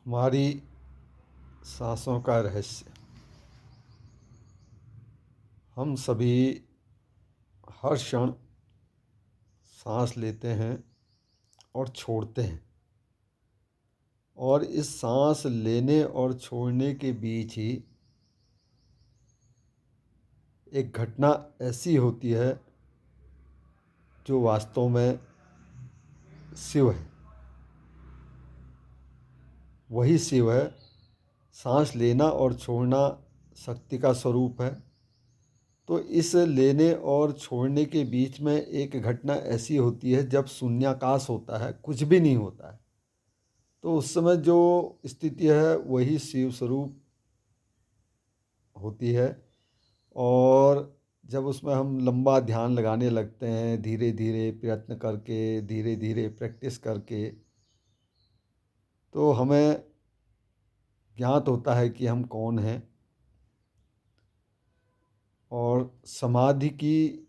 हमारी सांसों का रहस्य। हम सभी हर क्षण सांस लेते हैं और छोड़ते हैं, और इस सांस लेने और छोड़ने के बीच ही एक घटना ऐसी होती है जो वास्तव में शिव है। वही शिव है। सांस लेना और छोड़ना शक्ति का स्वरूप है। तो इस लेने और छोड़ने के बीच में एक घटना ऐसी होती है जब शून्याकाश होता है, कुछ भी नहीं होता है। तो उस समय जो स्थिति है वही शिव स्वरूप होती है। और जब उसमें हम लंबा ध्यान लगाने लगते हैं, धीरे धीरे प्रयत्न करके, धीरे धीरे प्रैक्टिस करके, तो हमें ज्ञात होता है कि हम कौन हैं। और समाधि की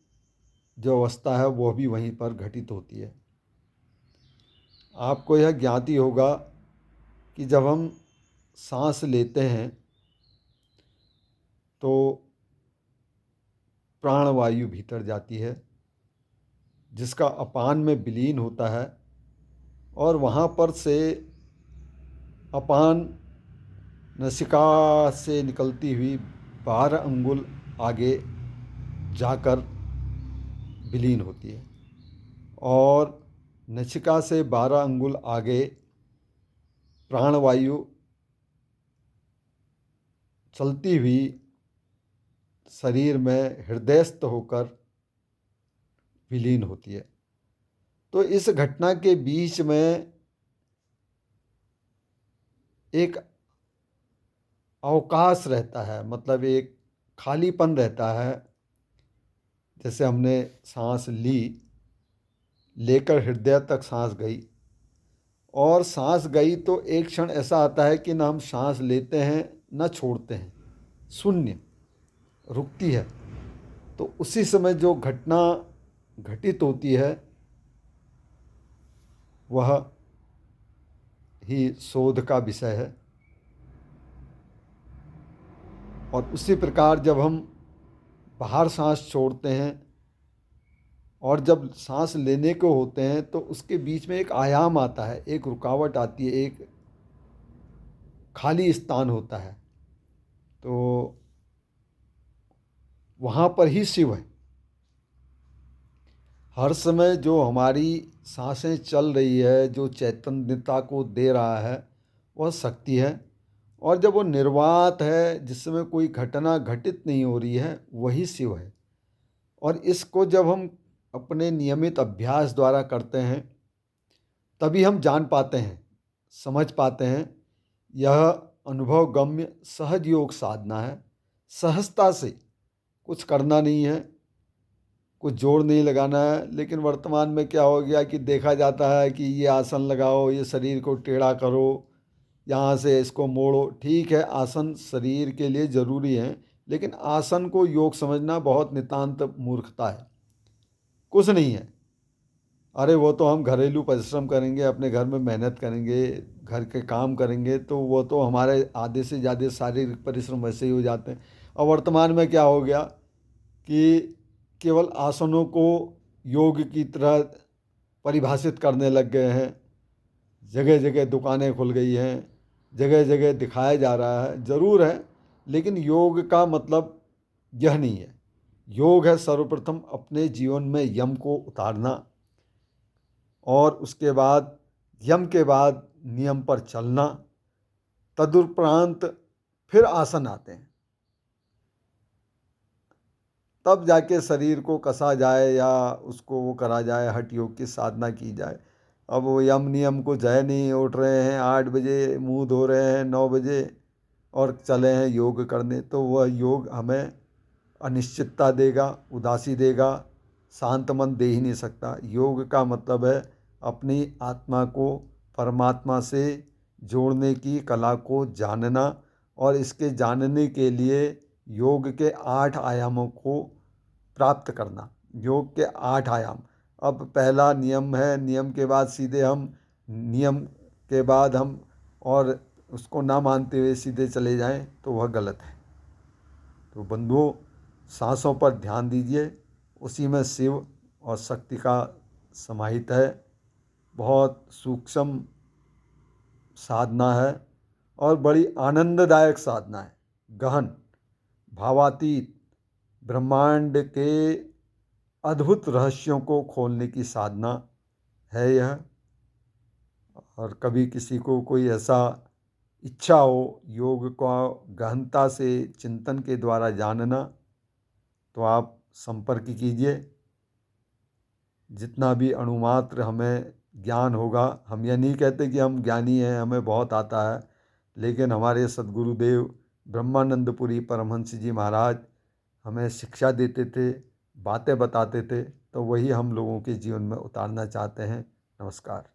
जो अवस्था है वह भी वहीं पर घटित होती है। आपको यह ज्ञाति होगा कि जब हम सांस लेते हैं तो प्राणवायु भीतर जाती है, जिसका अपान में विलीन होता है, और वहाँ पर से अपान नसिका से निकलती हुई 12 अंगुल आगे जाकर विलीन होती है। और नसिका से 12 अंगुल आगे प्राणवायु चलती हुई शरीर में हृदयस्थ होकर विलीन होती है। तो इस घटना के बीच में एक अवकाश रहता है, मतलब एक खालीपन रहता है। जैसे हमने सांस ली, लेकर हृदय तक सांस गई, और सांस गई तो एक क्षण ऐसा आता है कि ना हम सांस लेते हैं न छोड़ते हैं, शून्य रुकती है। तो उसी समय जो घटना घटित होती है वह ही शोध का विषय है। और उसी प्रकार जब हम बाहर सांस छोड़ते हैं और जब सांस लेने को होते हैं तो उसके बीच में एक आयाम आता है, एक रुकावट आती है, एक खाली स्थान होता है। तो वहाँ पर ही शिव है। हर समय जो हमारी सांसें चल रही है, जो चैतन्यता को दे रहा है, वह शक्ति है। और जब वो निर्वात है, जिसमें कोई घटना घटित नहीं हो रही है, वही शिव है। और इसको जब हम अपने नियमित अभ्यास द्वारा करते हैं तभी हम जान पाते हैं, समझ पाते हैं। यह अनुभव गम्य सहज योग साधना है। सहजता से, कुछ करना नहीं है, कुछ जोर नहीं लगाना है। लेकिन वर्तमान में क्या हो गया कि देखा जाता है कि ये आसन लगाओ, ये शरीर को टेढ़ा करो, यहाँ से इसको मोड़ो। ठीक है, आसन शरीर के लिए ज़रूरी है, लेकिन आसन को योग समझना बहुत नितांत मूर्खता है। कुछ नहीं है। अरे वो तो हम घरेलू परिश्रम करेंगे, अपने घर में मेहनत करेंगे, घर के काम करेंगे, तो वो तो हमारे आधे से ज़्यादा शारीरिक परिश्रम वैसे ही हो जाते हैं। और वर्तमान में क्या हो गया कि केवल आसनों को योग की तरह परिभाषित करने लग गए हैं। जगह जगह दुकानें खुल गई हैं, जगह जगह दिखाया जा रहा है, ज़रूर है, लेकिन योग का मतलब यह नहीं है। योग है सर्वप्रथम अपने जीवन में यम को उतारना, और उसके बाद यम के बाद नियम पर चलना। तदुपरांत फिर आसन आते हैं, तब जाके शरीर को कसा जाए या उसको वो करा जाए, हठ योग की साधना की जाए। अब वो यम नियम को जय नहीं, उठ रहे हैं 8 बजे, मुंह धो रहे हैं 9 बजे और चले हैं योग करने, तो वह योग हमें अनिश्चितता देगा, उदासी देगा, शांत मन दे ही नहीं सकता। योग का मतलब है अपनी आत्मा को परमात्मा से जोड़ने की कला को जानना, और इसके जानने के लिए योग के 8 आयामों को प्राप्त करना। योग के 8 आयाम। अब पहला नियम है, नियम के बाद सीधे हम नियम के बाद हम और उसको ना मानते हुए सीधे चले जाएं तो वह गलत है। तो बंधुओं, सांसों पर ध्यान दीजिए, उसी में शिव और शक्ति का समाहित है। बहुत सूक्ष्म साधना है और बड़ी आनंददायक साधना है। गहन, भावातीत, ब्रह्मांड के अद्भुत रहस्यों को खोलने की साधना है यह। और कभी किसी को कोई ऐसा इच्छा हो योग को गहनता से चिंतन के द्वारा जानना, तो आप संपर्क कीजिए। जितना भी अणुमात्र हमें ज्ञान होगा, हम यह नहीं कहते कि हम ज्ञानी हैं, हमें बहुत आता है, लेकिन हमारे सद्गुरुदेव ब्रह्मानंदपुरी परमहंस जी महाराज हमें शिक्षा देते थे, बातें बताते थे, तो वही हम लोगों के जीवन में उतारना चाहते हैं। नमस्कार।